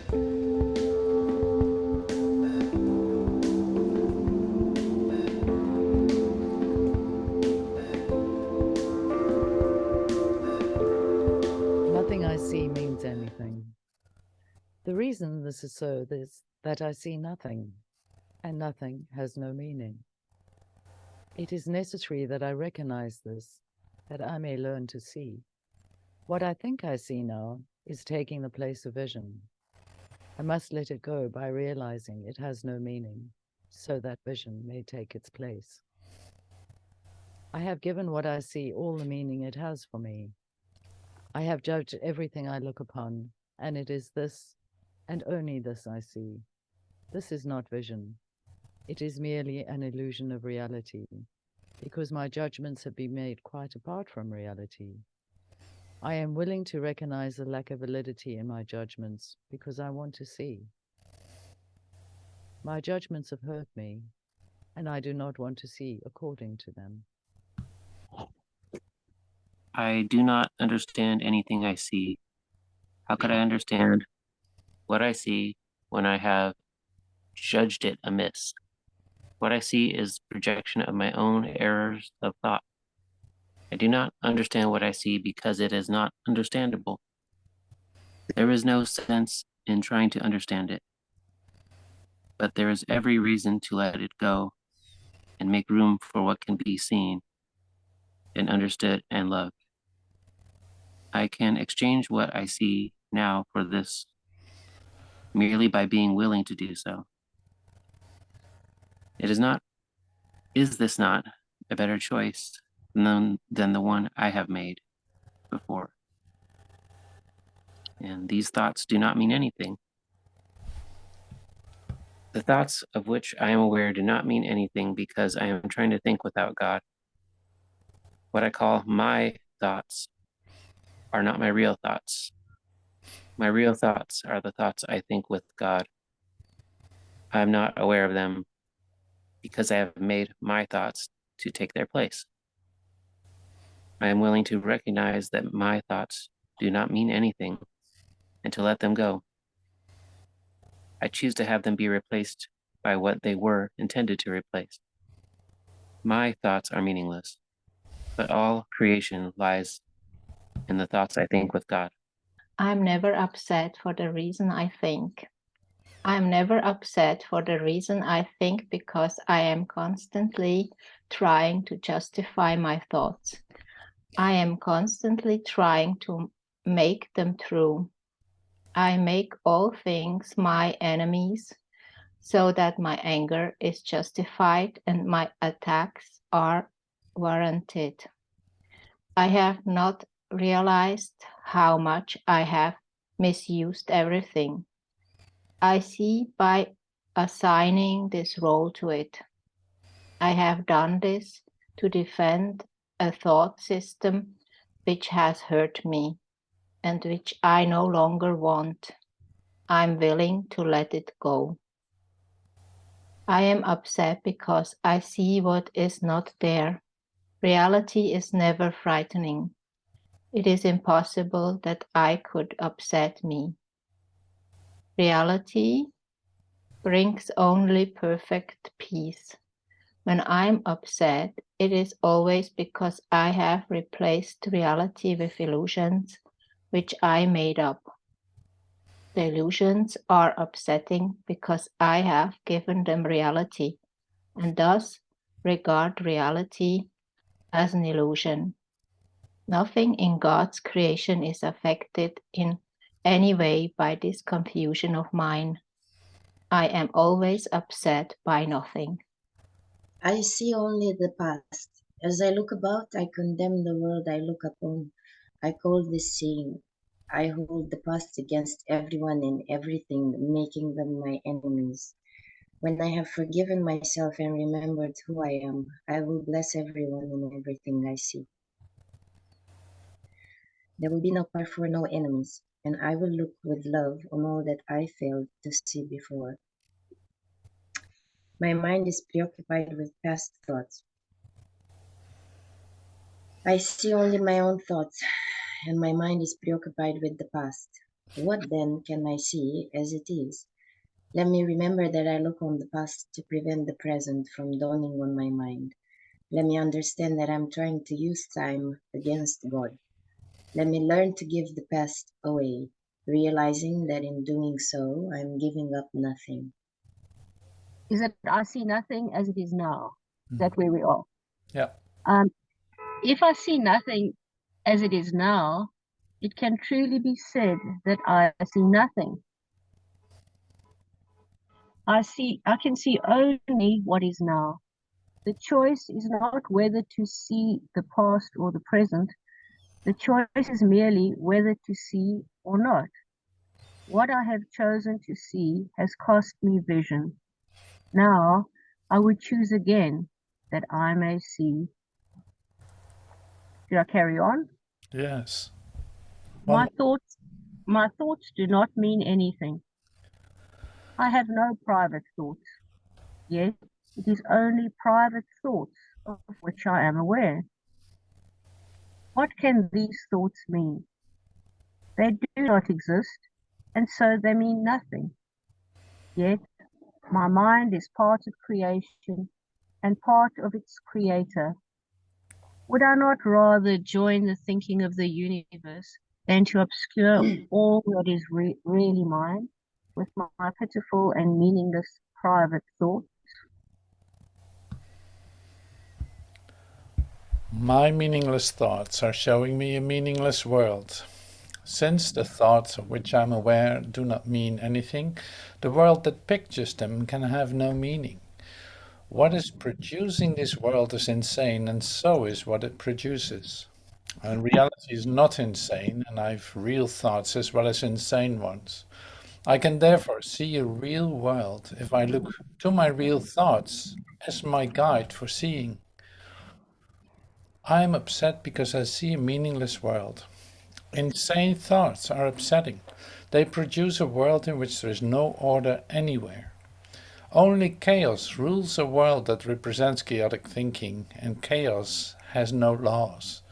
Nothing I see means anything. The reason this is so is that I see nothing, and nothing has no meaning. It is necessary that I recognize this, that I may learn to see. What I think I see now is taking the place of vision. I must let it go by realizing it has no meaning, so that vision may take its place. I have given what I see all the meaning it has for me. I have judged everything I look upon, and it is this, and only this I see. This is not vision. It is merely an illusion of reality, because my judgments have been made quite apart from reality. I am willing to recognize the lack of validity in my judgments because I want to see. My judgments have hurt me, and I do not want to see according to them. I do not understand anything I see. How could I understand what I see when I have judged it amiss? What I see is projection of my own errors of thought. I do not understand what I see because it is not understandable. There is no sense in trying to understand it, but there is every reason to let it go and make room for what can be seen and understood and loved. I can exchange what I see now for this merely by being willing to do so. Is this not a better choice than the one I have made before? And these thoughts do not mean anything. The thoughts of which I am aware do not mean anything because I am trying to think without God. What I call my thoughts are not my real thoughts. My real thoughts are the thoughts I think with God. I am not aware of them because I have made my thoughts to take their place. I am willing to recognize that my thoughts do not mean anything and to let them go. I choose to have them be replaced by what they were intended to replace. My thoughts are meaningless, but all creation lies in the thoughts I think with God. I'm never upset for the reason I think. I'm never upset for the reason I think because I am constantly trying to justify my thoughts. I am constantly trying to make them true. I make all things my enemies so that my anger is justified and my attacks are warranted. I have not realized how much I have misused everything. I see by assigning this role to it. I have done this to defend a thought system which has hurt me and which I no longer want. I'm willing to let it go. I am upset because I see what is not there. Reality is never frightening. It is impossible that I could upset me. Reality brings only perfect peace. When I'm upset, it is always because I have replaced reality with illusions which I made up. The illusions are upsetting because I have given them reality and thus regard reality as an illusion. Nothing in God's creation is affected in any way by this confusion of mine. I am always upset by nothing. I see only the past. As I look about, I condemn the world I look upon. I call this sin. I hold the past against everyone and everything, making them my enemies. When I have forgiven myself and remembered who I am, I will bless everyone and everything I see. There will be no part for no enemies, and I will look with love on all that I failed to see before. My mind is preoccupied with past thoughts. I see only my own thoughts, and my mind is preoccupied with the past. What then can I see as it is? Let me remember that I look on the past to prevent the present from dawning on my mind. Let me understand that I'm trying to use time against God. Let me learn to give the past away, realizing that in doing so, I'm giving up nothing. Is that I see nothing as it is now. That's where we are. Yeah. If I see nothing as it is now, it can truly be said that I see nothing. I can see only what is now. The choice is not whether to see the past or the present. The choice is merely whether to see or not. What I have chosen to see has cost me vision. Now I would choose again that I may see. Should I carry on? Yes. My thoughts do not mean anything. I have no private thoughts, yet it is only private thoughts of which I am aware. What can these thoughts mean? They do not exist, and so they mean nothing. Yet my mind is part of creation and part of its creator. Would I not rather join the thinking of the universe than to obscure all that is really mine with my pitiful and meaningless private thoughts? My meaningless thoughts are showing me a meaningless world. Since the thoughts of which I am aware do not mean anything, the world that pictures them can have no meaning. What is producing this world is insane, and so is what it produces. And reality is not insane, and I have real thoughts as well as insane ones. I can therefore see a real world if I look to my real thoughts as my guide for seeing. I am upset because I see a meaningless world. Insane thoughts are upsetting. They produce a world in which there is no order anywhere. Only chaos rules a world that represents chaotic thinking, and chaos has no laws.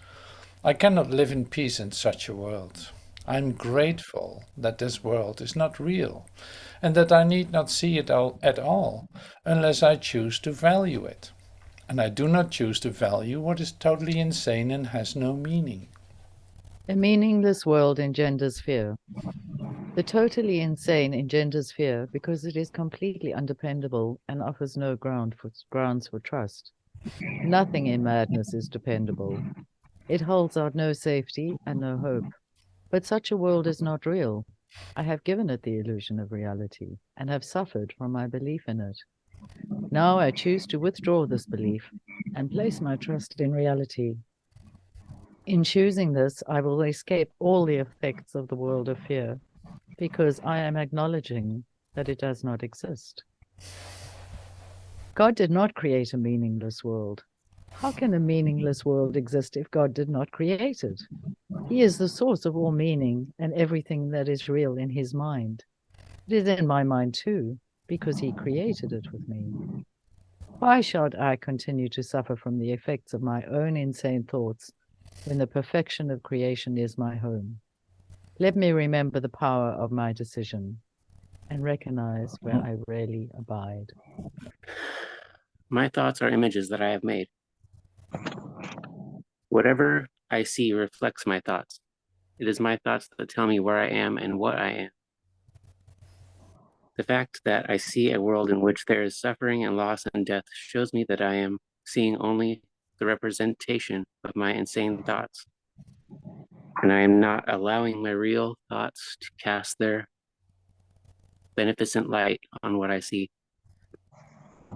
I cannot live in peace in such a world. I am grateful that this world is not real, and that I need not see it at all unless I choose to value it. And I do not choose to value what is totally insane and has no meaning. A meaningless world engenders fear. The totally insane engenders fear because it is completely undependable and offers no grounds for trust. Nothing in madness is dependable. It holds out no safety and no hope. But such a world is not real. I have given it the illusion of reality and have suffered from my belief in it. Now I choose to withdraw this belief and place my trust in reality. In choosing this, I will escape all the effects of the world of fear, because I am acknowledging that it does not exist. God did not create a meaningless world. How can a meaningless world exist if God did not create it? He is the source of all meaning and everything that is real in his mind. It is in my mind too, because he created it with me. Why should I continue to suffer from the effects of my own insane thoughts when the perfection of creation is my home? Let me remember the power of my decision and recognize where I really abide. My thoughts are images that I have made. Whatever I see reflects my thoughts. It is my thoughts that tell me where I am and what I am. The fact that I see a world in which there is suffering and loss and death shows me that I am seeing only the representation of my insane thoughts. And I am not allowing my real thoughts to cast their beneficent light on what I see.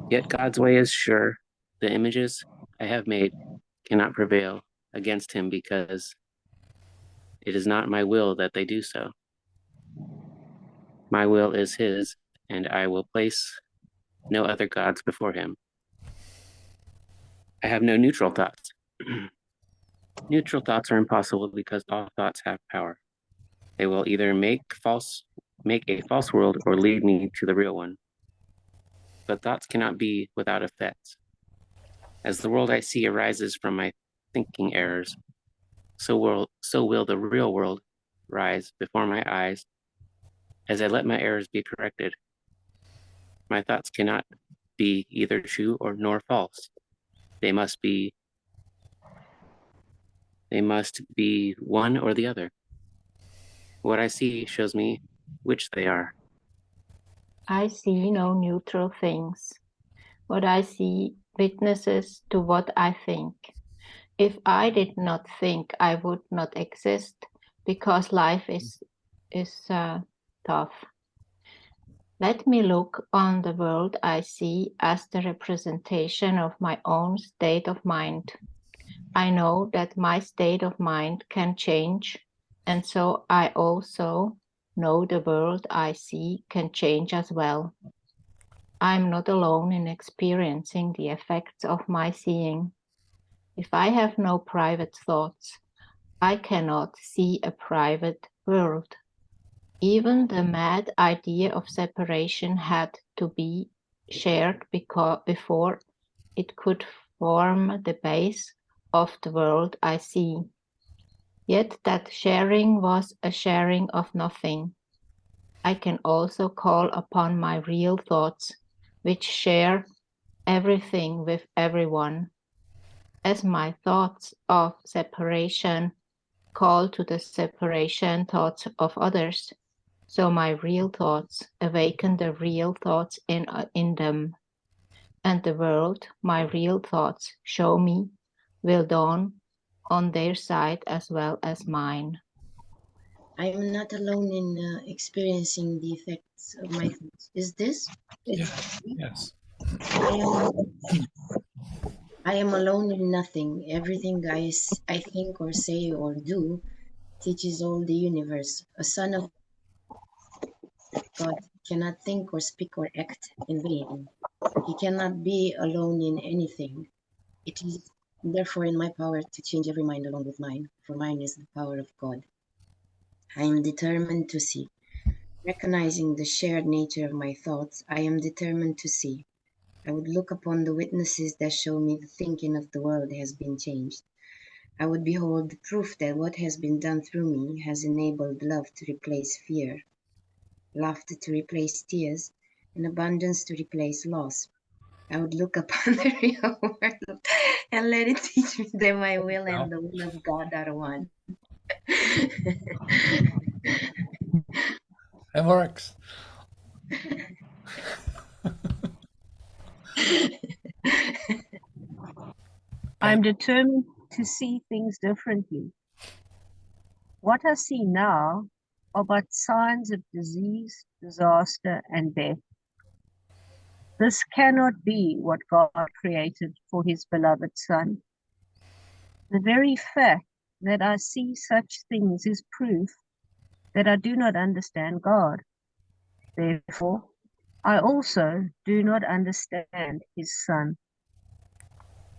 Yet God's way is sure. The images I have made cannot prevail against him because it is not my will that they do so. My will is his, and I will place no other gods before him. I have no neutral thoughts. Neutral thoughts are impossible because all thoughts have power. They will either make a false world or lead me to the real one. But thoughts cannot be without effects. As the world I see arises from my thinking errors, so will the real world rise before my eyes as I let my errors be corrected. My thoughts cannot be either true or nor false. They must be one or the other. What I see shows me which they are. I see no neutral things. What I see witnesses to what I think. If I did not think, I would not exist, because life is tough. Let me look on the world I see as the representation of my own state of mind. I know that my state of mind can change, and so I also know the world I see can change as well. I'm not alone in experiencing the effects of my seeing. If I have no private thoughts, I cannot see a private world. Even the mad idea of separation had to be shared before it could form the base of the world I see. Yet that sharing was a sharing of nothing. I can also call upon my real thoughts, which share everything with everyone. As my thoughts of separation call to the separation thoughts of others, so my real thoughts awaken the real thoughts in them. And the world my real thoughts show me will dawn on their side as well as mine. I am not alone in experiencing the effects of my thoughts. Is this? Yes. I am alone in nothing. Everything I think or say or do teaches all the universe. A son of God cannot think or speak or act in vain. He cannot be alone in anything. It is therefore in my power to change every mind along with mine, for mine is the power of God. I am determined to see. Recognizing the shared nature of my thoughts, I am determined to see. I would look upon the witnesses that show me the thinking of the world has been changed. I would behold the proof that what has been done through me has enabled love to replace fear, laughter to replace tears, and abundance to replace loss. I would look upon the real world and let it teach me that my will and the will of God are one. It works. I'm determined to see things differently. What I see now are but signs of disease, disaster, and death. This cannot be what God created for his beloved Son. The very fact that I see such things is proof that I do not understand God. Therefore, I also do not understand his Son.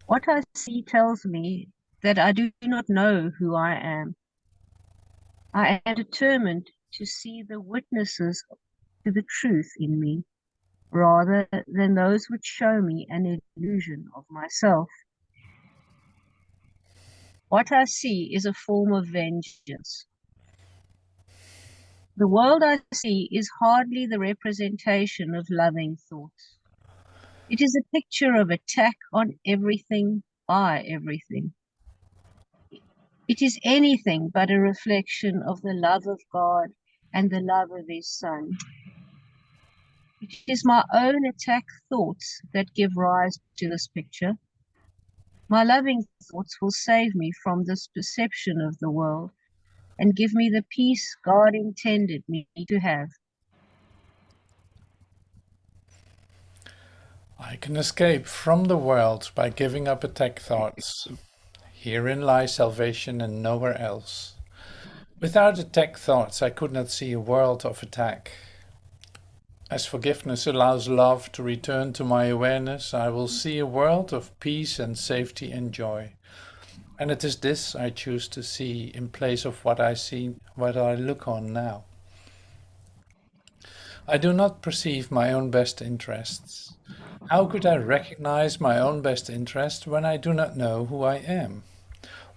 What I see tells me that I do not know who I am. I am determined to see the witnesses to the truth in me, rather than those which show me an illusion of myself. What I see is a form of vengeance. The world I see is hardly the representation of loving thoughts. It is a picture of attack on everything by everything. It is anything but a reflection of the love of God and the love of his Son. It is my own attack thoughts that give rise to this picture. My loving thoughts will save me from this perception of the world and give me the peace God intended me to have. I can escape from the world by giving up attack thoughts. Herein lies salvation and nowhere else. Without attack thoughts, I could not see a world of attack. As forgiveness allows love to return to my awareness, I will see a world of peace and safety and joy. And it is this I choose to see in place of what I look on now. I do not perceive my own best interests. How could I recognize my own best interest when I do not know who I am?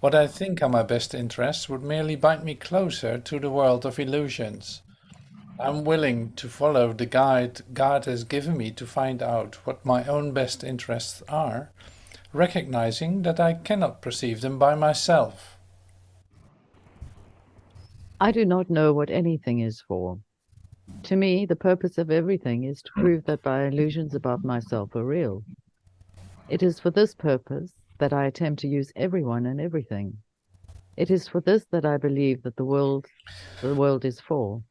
What I think are my best interests would merely bind me closer to the world of illusions. I'm willing to follow the guide God has given me to find out what my own best interests are, recognizing that I cannot perceive them by myself. I do not know what anything is for. To me, the purpose of everything is to prove that my illusions about myself are real. It is for this purpose that I attempt to use everyone and everything. It is for this that I believe that the world is for.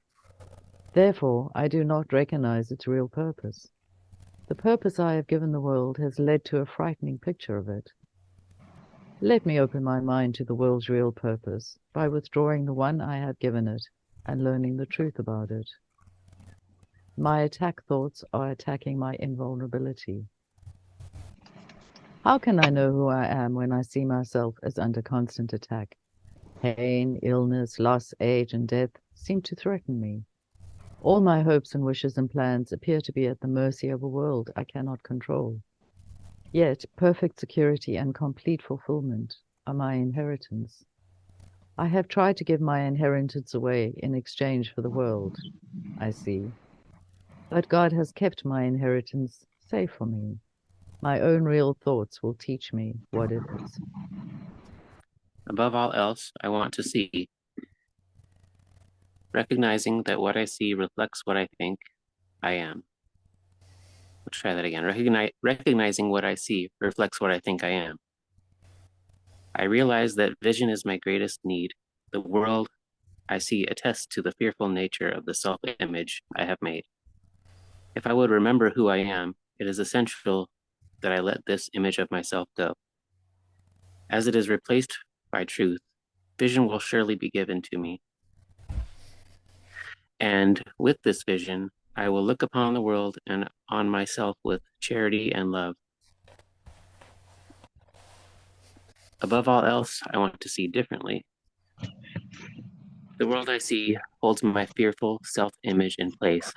Therefore, I do not recognize its real purpose. The purpose I have given the world has led to a frightening picture of it. Let me open my mind to the world's real purpose by withdrawing the one I have given it and learning the truth about it. My attack thoughts are attacking my invulnerability. How can I know who I am when I see myself as under constant attack? Pain, illness, loss, age, and death seem to threaten me. All my hopes and wishes and plans appear to be at the mercy of a world I cannot control. Yet perfect security and complete fulfillment are my inheritance. I have tried to give my inheritance away in exchange for the world, I see. But God has kept my inheritance safe for me. My own real thoughts will teach me what it is. Above all else, I want to see, recognizing that what I see reflects what I think I am. Let's try that again. Recognizing what I see reflects what I think I am. I realize that vision is my greatest need. The world I see attests to the fearful nature of the self-image I have made. If I would remember who I am, it is essential that I let this image of myself go. As it is replaced by truth, vision will surely be given to me. And with this vision, I will look upon the world and on myself with charity and love. Above all else, I want to see differently. The world I see holds my fearful self-image in place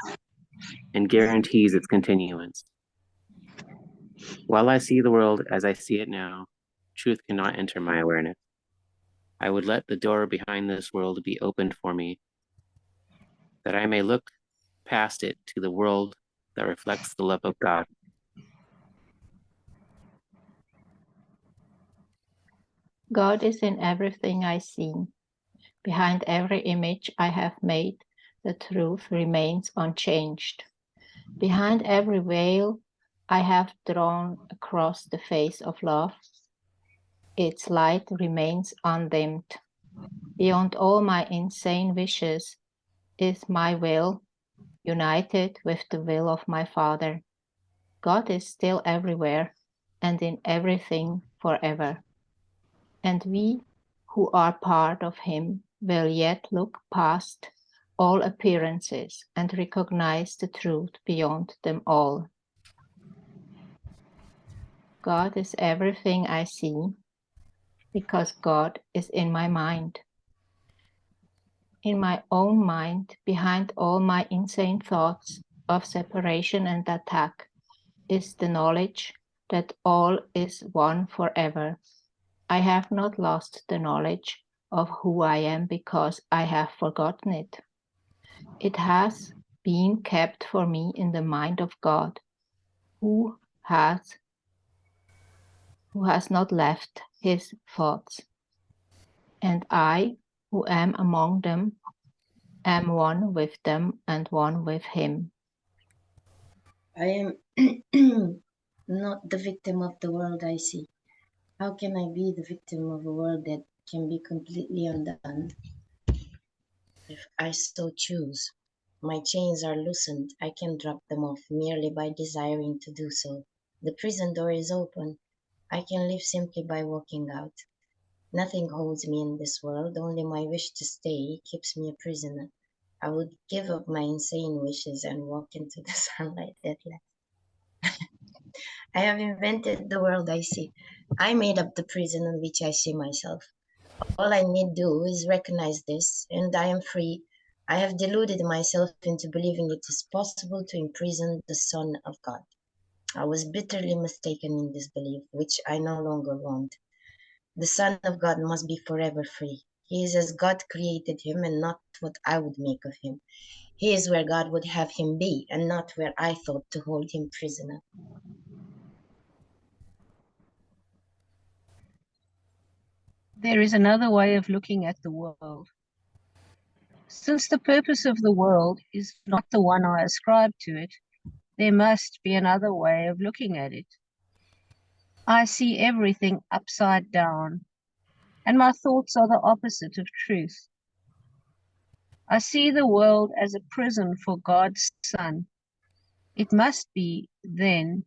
and guarantees its continuance. While I see the world as I see it now, truth cannot enter my awareness. I would let the door behind this world be opened for me, that I may look past it to the world that reflects the love of God. God is in everything I see. Behind every image I have made, the truth remains unchanged. Behind every veil I have drawn across the face of love, its light remains undimmed. Beyond all my insane wishes is my will, united with the will of my Father. God is still everywhere and in everything forever. And we who are part of Him will yet look past all appearances and recognize the truth beyond them all. God is everything I see because God is in my mind. In my own mind, behind all my insane thoughts of separation and attack, is the knowledge that all is one forever. I have not lost the knowledge of who I am because I have forgotten it. It has been kept for me in the mind of God, who has not left his thoughts. And I, who am among them, am one with them and one with him. I am not the victim of the world I see. How can I be the victim of a world that can be completely undone if I so choose? My chains are loosened. I can drop them off merely by desiring to do so. The prison door is open. I can live simply by walking out. Nothing holds me in this world, only my wish to stay keeps me a prisoner. I would give up my insane wishes and walk into the sunlight that left. I have invented the world I see. I made up the prison in which I see myself. All I need do is recognize this, and I am free. I have deluded myself into believing it is possible to imprison the Son of God. I was bitterly mistaken in this belief, which I no longer want. The Son of God must be forever free. He is as God created him and not what I would make of him. He is where God would have him be and not where I thought to hold him prisoner. There is another way of looking at the world. Since the purpose of the world is not the one I ascribe to it, there must be another way of looking at it. I see everything upside down, and my thoughts are the opposite of truth. I see the world as a prison for God's Son. It must be, then,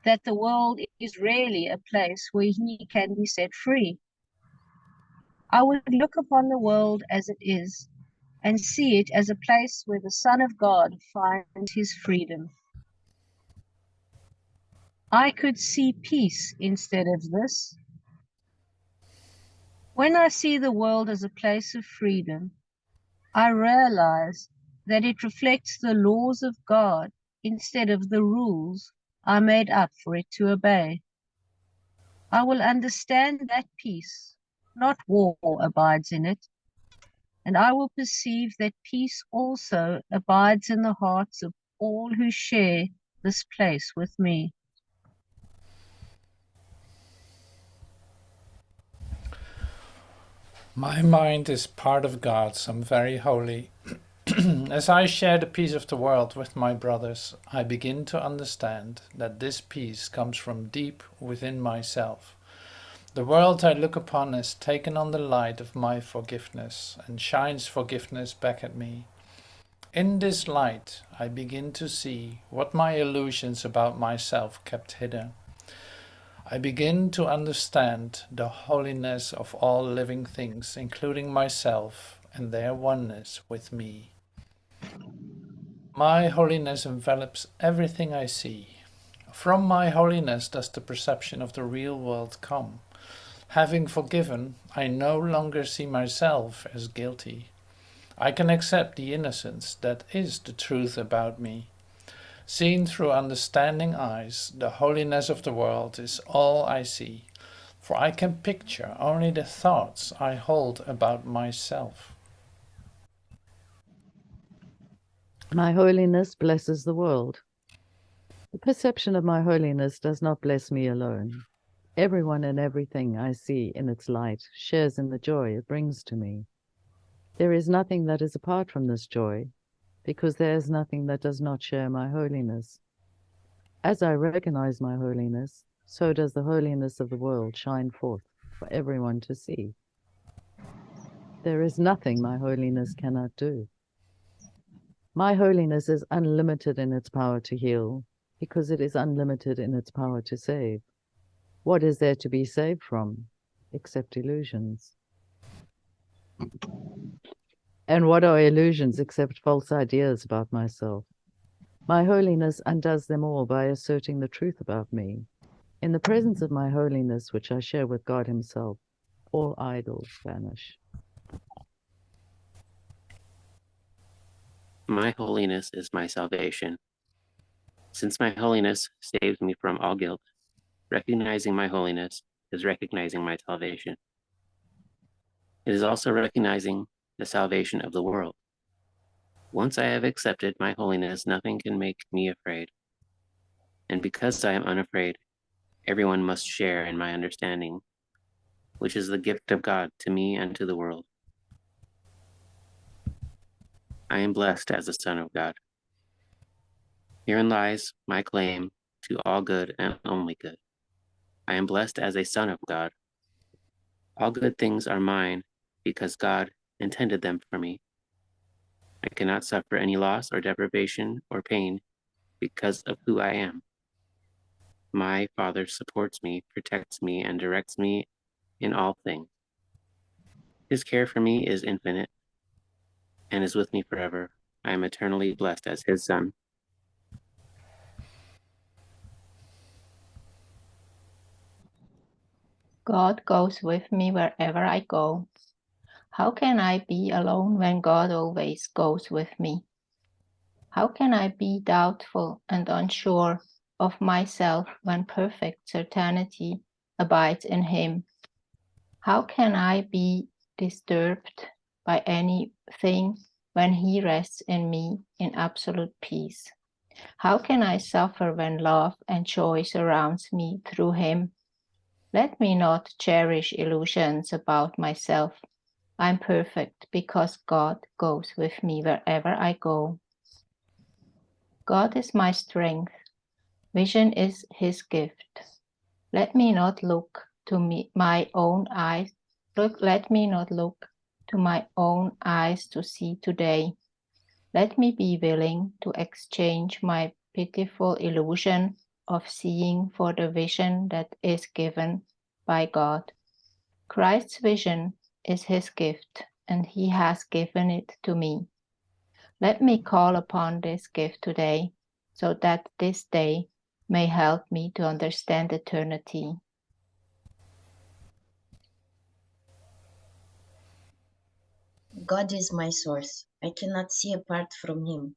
that the world is really a place where he can be set free. I would look upon the world as it is and see it as a place where the Son of God finds his freedom. I could see peace instead of this. When I see the world as a place of freedom, I realize that it reflects the laws of God instead of the rules I made up for it to obey. I will understand that peace, not war, abides in it, and I will perceive that peace also abides in the hearts of all who share this place with me. My mind is part of God's. I'm very holy. As I share the peace of the world with my brothers, I begin to understand that this peace comes from deep within myself. The world I look upon has taken on the light of my forgiveness and shines forgiveness back at me. In this light, I begin to see what my illusions about myself kept hidden. I begin to understand the holiness of all living things, including myself, and their oneness with me. My holiness envelops everything I see. From my holiness does the perception of the real world come. Having forgiven, I no longer see myself as guilty. I can accept the innocence that is the truth about me. Seen through understanding eyes, the holiness of the world is all I see, for I can picture only the thoughts I hold about myself. My holiness blesses the world. The perception of my holiness does not bless me alone. Everyone and everything I see in its light shares in the joy it brings to me. There is nothing that is apart from this joy, because there is nothing that does not share my holiness. As I recognize my holiness, so does the holiness of the world shine forth for everyone to see. There is nothing my holiness cannot do. My holiness is unlimited in its power to heal, because it is unlimited in its power to save. What is there to be saved from, except illusions? And what are illusions except false ideas about myself? My holiness undoes them all by asserting the truth about me. In the presence of my holiness, which I share with God himself, all idols vanish. My holiness is my salvation. Since my holiness saves me from all guilt, recognizing my holiness is recognizing my salvation. It is also recognizing the salvation of the world. Once I have accepted my holiness, nothing can make me afraid. And because I am unafraid, everyone must share in my understanding, which is the gift of God to me and to the world. I am blessed as a son of God. Herein lies my claim to all good and only good. I am blessed as a son of God. All good things are mine because God intended them for me. I cannot suffer any loss or deprivation or pain because of who I am. My Father supports me, protects me, and directs me in all things. His care for me is infinite and is with me forever. I am eternally blessed as his son. God goes with me wherever I go. How can I be alone when God always goes with me? How can I be doubtful and unsure of myself when perfect certainty abides in him? How can I be disturbed by anything when he rests in me in absolute peace? How can I suffer when love and joy surrounds me through him? Let me not cherish illusions about myself. I'm perfect because God goes with me wherever I go. God is my strength. Vision is his gift. Let me not look to my own eyes. Let me not look to my own eyes to see today. Let me be willing to exchange my pitiful illusion of seeing for the vision that is given by God. Christ's vision is his gift, and he has given it to me. Let me call upon this gift today, so that this day may help me to understand eternity. God is my source. I cannot see apart from him.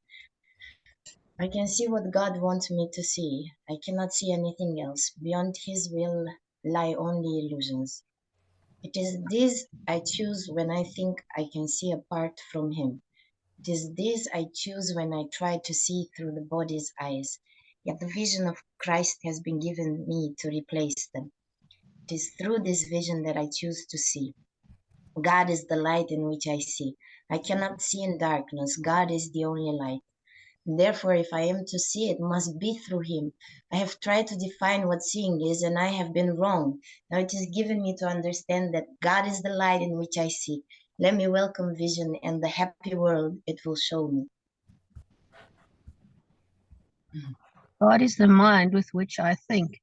I can see what God wants me to see. I cannot see anything else. Beyond his will lie only illusions. It is this I choose when I think I can see apart from him. It is this I choose when I try to see through the body's eyes. Yet the vision of Christ has been given me to replace them. It is through this vision that I choose to see. God is the light in which I see. I cannot see in darkness. God is the only light. Therefore, if I am to see, it must be through him. I have tried to define what seeing is, and I have been wrong. Now it is given me to understand that God is the light in which I see. Let me welcome vision and the happy world it will show me. God is the mind with which I think.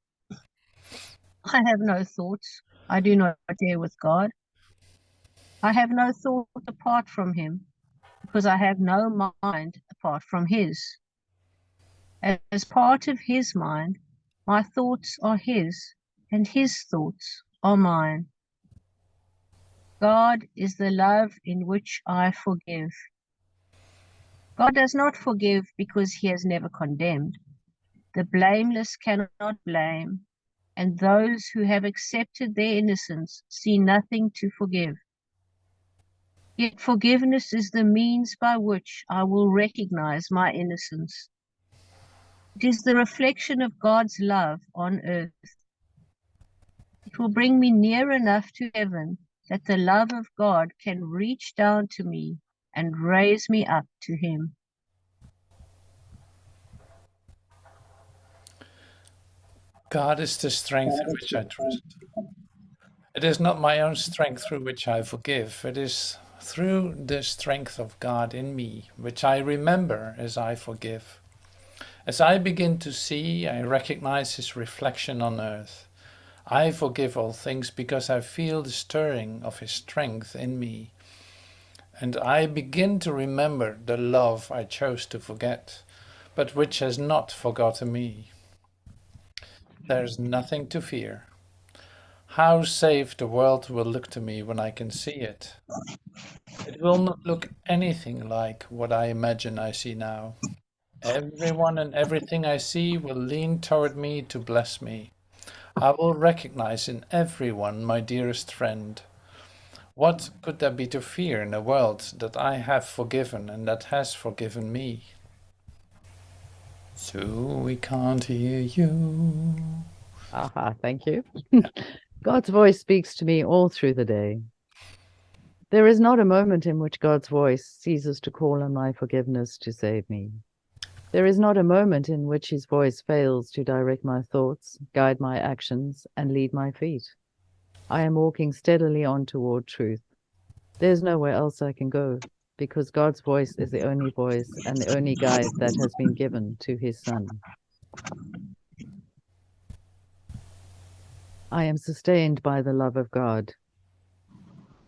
I have no thoughts. I do not dare with God. I have no thought apart from him, because I have no mind apart from his. As part of his mind, my thoughts are his, and his thoughts are mine. God is the love in which I forgive. God does not forgive because he has never condemned. The blameless cannot blame, and those who have accepted their innocence see nothing to forgive. Yet forgiveness is the means by which I will recognize my innocence. It is the reflection of God's love on earth. It will bring me near enough to heaven that the love of God can reach down to me and raise me up to him. God is the strength in which I trust. It is not my own strength through which I forgive. It is through the strength of God in me, which I remember as I forgive. As I begin to see, I recognize his reflection on earth. I forgive all things because I feel the stirring of his strength in me. And I begin to remember the love I chose to forget, but which has not forgotten me. There's nothing to fear. How safe the world will look to me when I can see it. It will not look anything like what I imagine I see now. Everyone and everything I see will lean toward me to bless me. I will recognize in everyone my dearest friend. What could there be to fear in a world that I have forgiven and that has forgiven me? So we can't hear you. Aha, thank you. God's voice speaks to me all through the day. There is not a moment in which God's voice ceases to call on my forgiveness to save me. There is not a moment in which his voice fails to direct my thoughts, guide my actions, and lead my feet. I am walking steadily on toward truth. There's nowhere else I can go, because God's voice is the only voice and the only guide that has been given to his Son. I am sustained by the love of God.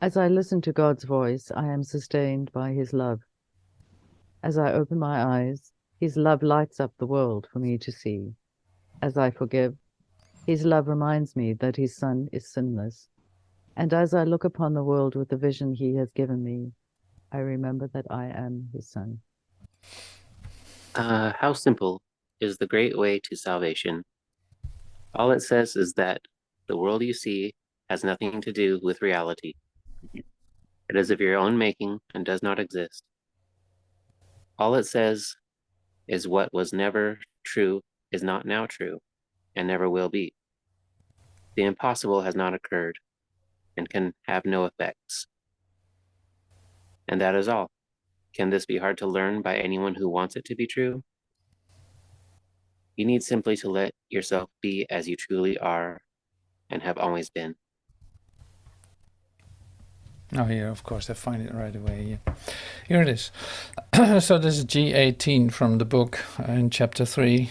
As I listen to God's voice, I am sustained by his love. As I open my eyes, his love lights up the world for me to see. As I forgive, his love reminds me that his Son is sinless. And as I look upon the world with the vision he has given me, I remember that I am his son. How simple is the great way to salvation? All it says is that the world you see has nothing to do with reality. It is of your own making and does not exist. All it says is what was never true is not now true and never will be. The impossible has not occurred and can have no effects. And that is all. Can this be hard to learn by anyone who wants it to be true? You need simply to let yourself be as you truly are and have always been. Oh yeah, of course, I find it right away. Yeah. Here it is. So this is G18 from the book in chapter 3.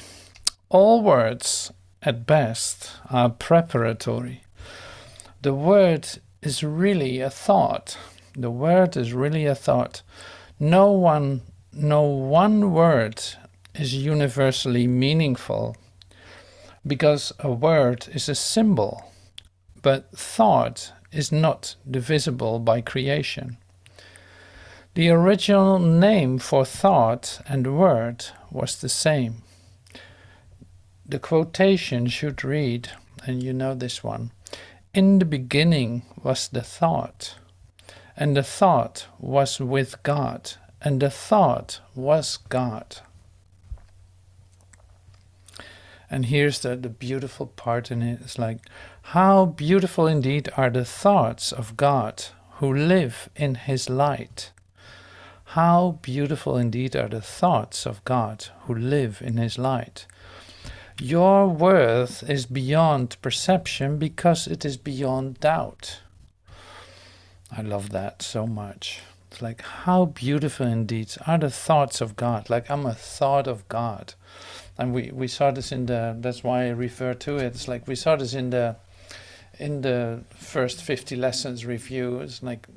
All words, at best, are preparatory. The word is really a thought. The word is really a thought. No one word is universally meaningful because a word is a symbol, but thought is not divisible by creation. The original name for thought and word was the same. The quotation should read, and you know this one, in the beginning was the thought, and the thought was with God, and the thought was God. And here's the beautiful part in it. It's like, how beautiful indeed are the thoughts of God who live in his light. How beautiful indeed are the thoughts of God who live in his light. Your worth is beyond perception because it is beyond doubt. I love that so much. It's like, how beautiful indeed are the thoughts of God. Like, I'm a thought of God. And we saw this in the, that's why I refer to it. It's like we saw this in the first 50 lessons review. It's like,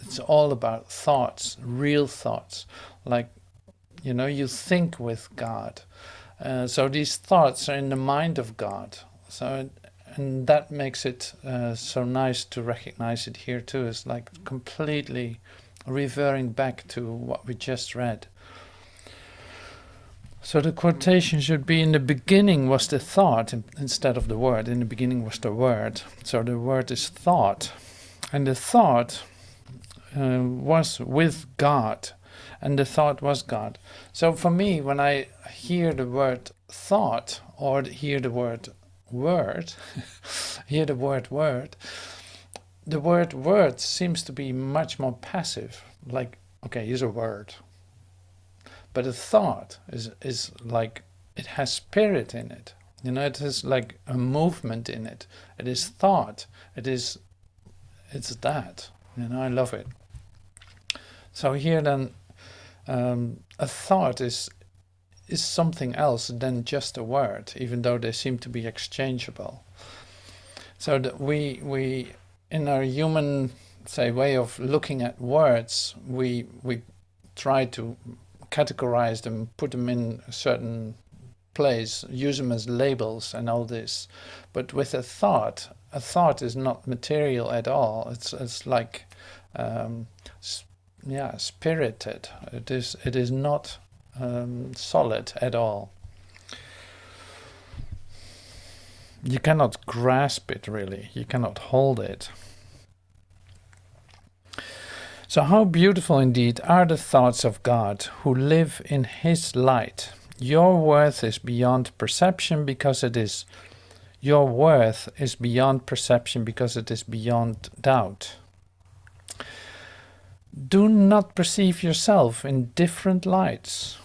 it's all about thoughts, real thoughts. Like, you know, you think with God. So these thoughts are in the mind of God. So, and that makes it so nice to recognize it here too. It's like completely reverting back to what we just read. So the quotation should be, in the beginning was the thought instead of the word. In the beginning was the word. So the word is thought. And the thought was with God. And the thought was God. So for me, when I hear the word thought or hear the word word, the word word seems to be much more passive. Like, okay, here's a word. But a thought is like, it has spirit in it. You know, it has like a movement in it. It is thought. It's that. You know, I love it. So here then, a thought is something else than just a word, even though they seem to be exchangeable. So that we in our human, say, way of looking at words, we try to categorize them, put them in a certain place, use them as labels and all this. But with a thought is not material at all. It's like spirited. It is not solid at all. You cannot grasp it really. You cannot hold it. So how beautiful indeed are the thoughts of God who live in his light. Your worth is beyond perception because it is. Your worth is beyond perception because it is beyond doubt. Do not perceive yourself in different lights.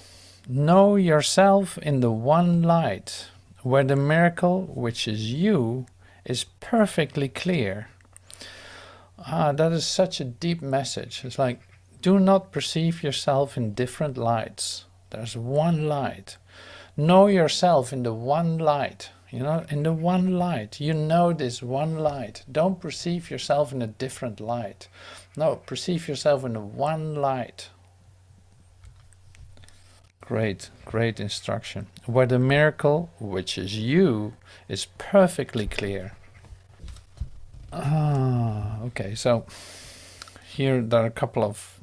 Know yourself in the one light, where the miracle, which is you, is perfectly clear. That is such a deep message. It's like, do not perceive yourself in different lights. There's one light. Know yourself in the one light. You know, in the one light. You know this one light. Don't perceive yourself in a different light. No, perceive yourself in the one light. Great, great instruction. Where the miracle, which is you, is perfectly clear. Okay, so here there are a couple of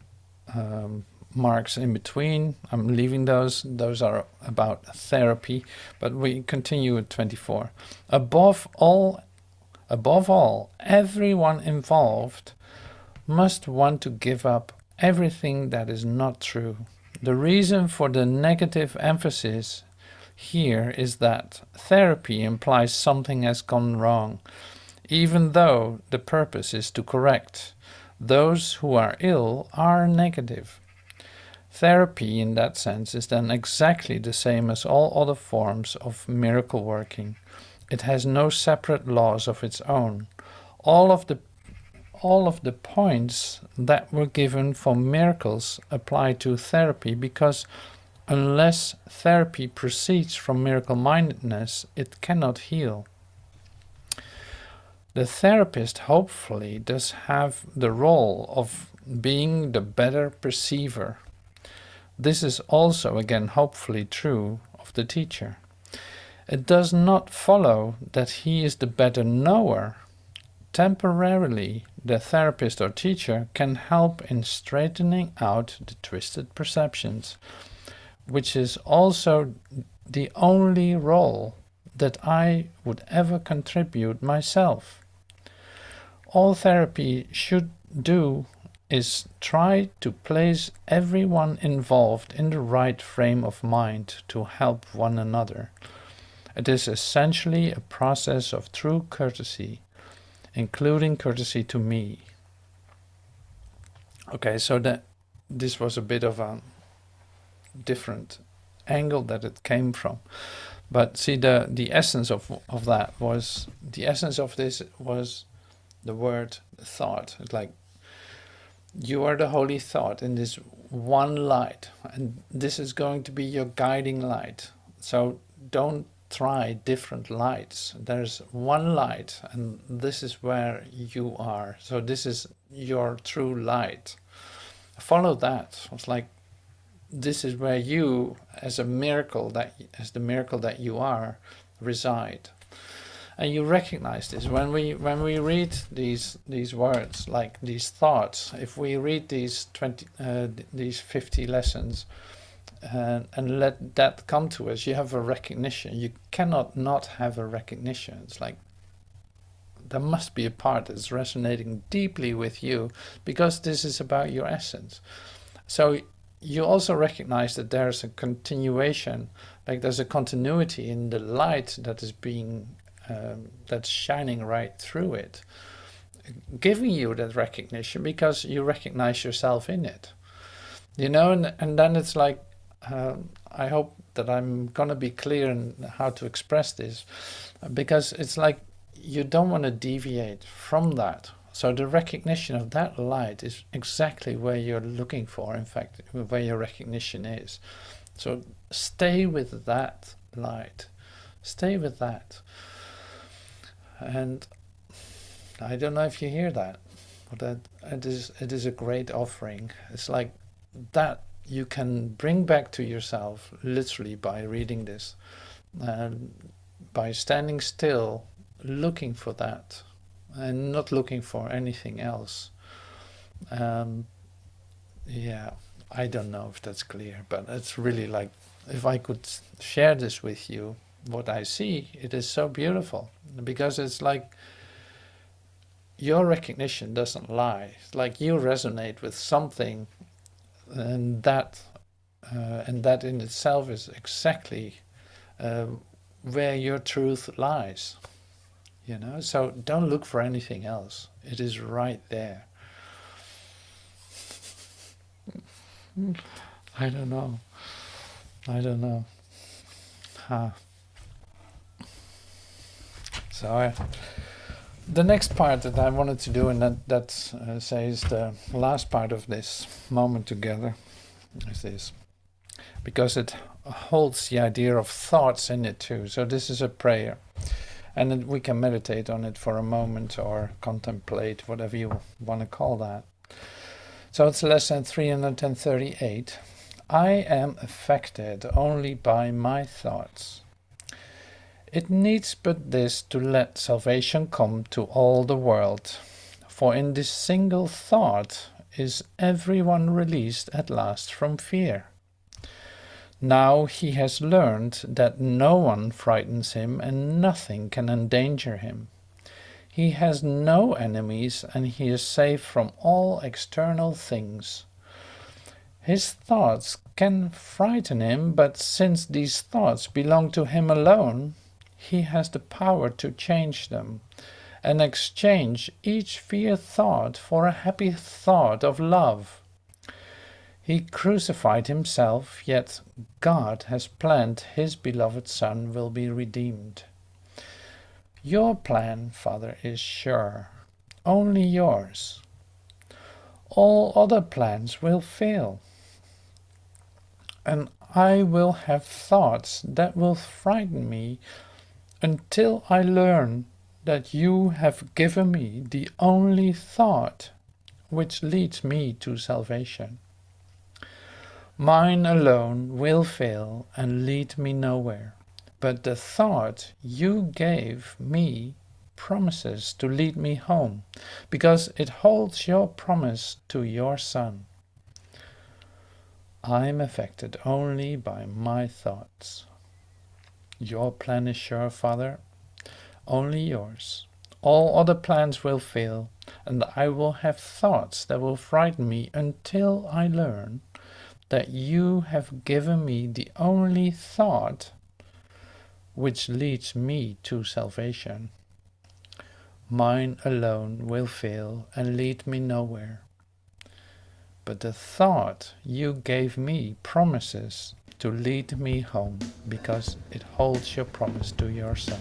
marks in between. I'm leaving those. Those are about therapy, but we continue at 24. Above Above all, everyone involved must want to give up everything that is not true. The reason for the negative emphasis here is that therapy implies something has gone wrong, even though the purpose is to correct. Those who are ill are negative. Therapy in that sense is then exactly the same as all other forms of miracle working. It has no separate laws of its own. All of the points that were given for miracles apply to therapy, because unless therapy proceeds from miracle-mindedness, it cannot heal. The therapist hopefully does have the role of being the better perceiver. This is also again hopefully true of the teacher. It does not follow that he is the better knower. Temporarily, the therapist or teacher can help in straightening out the twisted perceptions, which is also the only role that I would ever contribute myself. All therapy should do is try to place everyone involved in the right frame of mind to help one another. It is essentially a process of true courtesy, including courtesy to me. Okay, so this was a bit of a different angle that it came from. But see, the essence of that was, the essence of this was the word thought. It's like, you are the holy thought in this one light, and this is going to be your guiding light. So don't try different lights. There's one light, and this is where you are. So this is your true light. Follow that. It's like, this is where you, as the miracle that you are, reside. And you recognize this when we read these words, like these thoughts. If we read these 50 lessons and let that come to us, you have a recognition. You cannot not have a recognition. It's like, there must be a part that's resonating deeply with you, because this is about your essence. So you also recognize that there's a continuation, like there's a continuity in the light that is being that's shining right through it, giving you that recognition because you recognize yourself in it, you know. And then it's like, I hope that I'm gonna be clear in how to express this, because it's like, you don't want to deviate from that. So the recognition of that light is exactly where you're looking for, in fact, where your recognition is. So stay with that light, stay with that. And I don't know if you hear that, but it is a great offering. It's like that you can bring back to yourself literally by reading this, by standing still, looking for that, and not looking for anything else. Yeah, I don't know if that's clear, but it's really like, if I could share this with you, what I see, it is so beautiful, because it's like, your recognition doesn't lie. It's like you resonate with something, and that in itself is exactly where your truth lies. You know, so don't look for anything else. It is right there. I don't know. So the next part that I wanted to do, and that says the last part of this moment together, is this, because it holds the idea of thoughts in it too. So this is a prayer, and then we can meditate on it for a moment, or contemplate, whatever you want to call that. So it's lesson 338. I am affected only by my thoughts. It needs but this to let salvation come to all the world, for in this single thought is everyone released at last from fear. Now he has learned that no one frightens him and nothing can endanger him. He has no enemies and he is safe from all external things. His thoughts can frighten him, but since these thoughts belong to him alone, he has the power to change them and exchange each fear thought for a happy thought of love. He crucified himself, yet God has planned his beloved Son will be redeemed. Your plan, Father, is sure, only yours. All other plans will fail, and I will have thoughts that will frighten me until I learn that you have given me the only thought which leads me to salvation. Mine alone will fail and lead me nowhere, but the thought you gave me promises to lead me home, because it holds your promise to your Son. I am affected only by my thoughts. Your plan is sure, Father, only yours. All other plans will fail, and I will have thoughts that will frighten me until I learn that you have given me the only thought which leads me to salvation. Mine alone will fail and lead me nowhere, but the thought you gave me promises to lead me home, because it holds your promise to your Son.